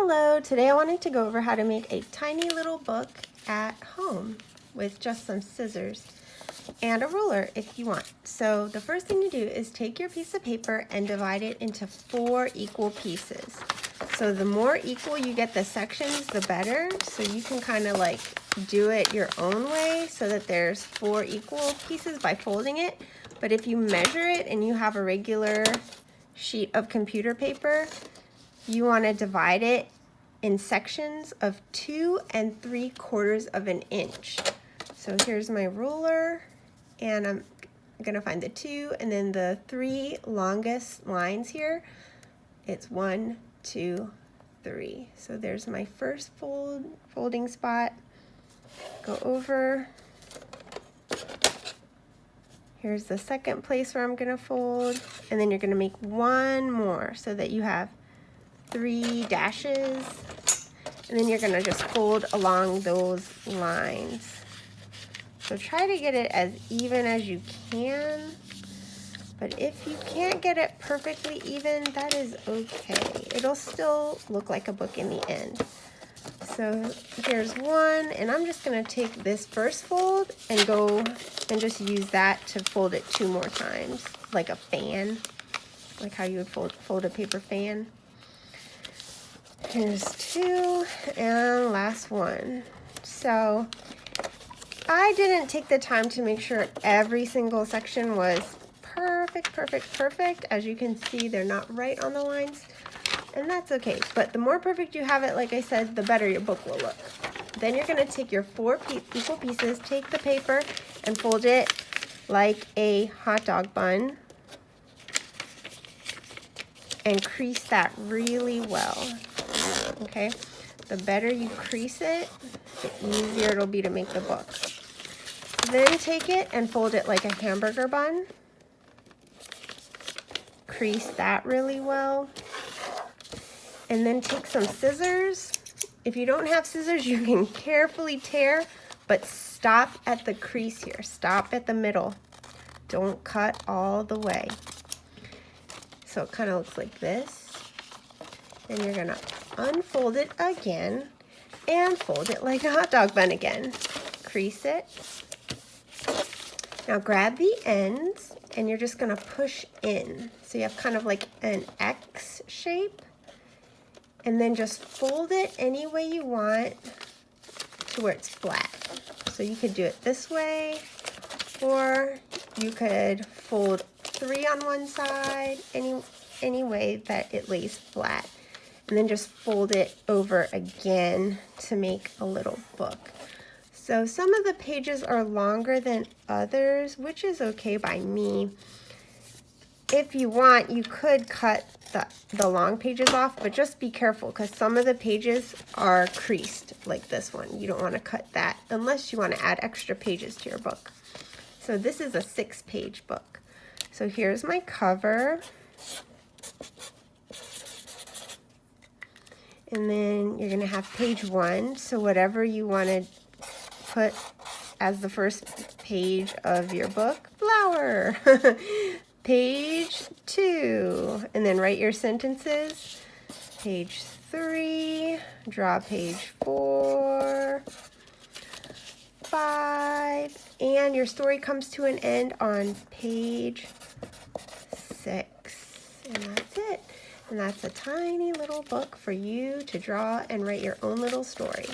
Hello, today I wanted to go over how to make a tiny little book at home with just some scissors and a ruler if you want. So the first thing you do is take your piece of paper and divide it into 4 equal pieces. So the more equal you get the sections, the better. So you can kind of like do it your own way so that there's 4 equal pieces by folding it. But if you measure it and you have a regular sheet of computer paper, you want to divide it in sections of 2 3/4 of an inch. So here's my ruler, and I'm gonna find the 2 and then the 3 longest lines here. It's 1, 2, 3. So there's my first folding spot. Go over. Here's the second place where I'm gonna fold, and then you're gonna make 1 more so that you have 3 dashes, and then you're gonna just fold along those lines. So try to get it as even as you can, but if you can't get it perfectly even, that is okay. It'll still look like a book in the end. So here's 1, and I'm just gonna take this first fold and go and just use that to fold it 2 more times, like a fan, like how you would fold a paper fan. Here's 2, and last 1. So I didn't take the time to make sure every single section was perfect. As you can see, they're not right on the lines, and that's okay. But the more perfect you have it, like I said, the better your book will look. Then you're gonna take your 4 equal pieces, take the paper and fold it like a hot dog bun, and crease that really well. Okay, the better you crease it, the easier it'll be to make the book. Then take it and fold it like a hamburger bun. Crease that really well. And then take some scissors. If you don't have scissors, you can carefully tear, but stop at the crease here. Stop at the middle. Don't cut all the way. So it kind of looks like this. Then you're gonna unfold it again and fold it like a hot dog bun again. Crease it. Now grab the ends and you're just gonna push in. So you have kind of like an X shape, and then just fold it any way you want to where it's flat. So you could do it this way, or you could fold 3 on one side, any way that it lays flat. And then just fold it over again to make a little book. So some of the pages are longer than others, which is okay by me. If you want, you could cut the long pages off, but just be careful because some of the pages are creased like this one. You don't want to cut that unless you want to add extra pages to your book. So this is a 6-page book. So here's my cover. And then you're gonna have page 1, so whatever you want to put as the first page of your book, flower. Page 2, and then write your sentences. Page 3, draw page 4, 5, and your story comes to an end on page 6, and that's it. And that's a tiny little book for you to draw and write your own little story.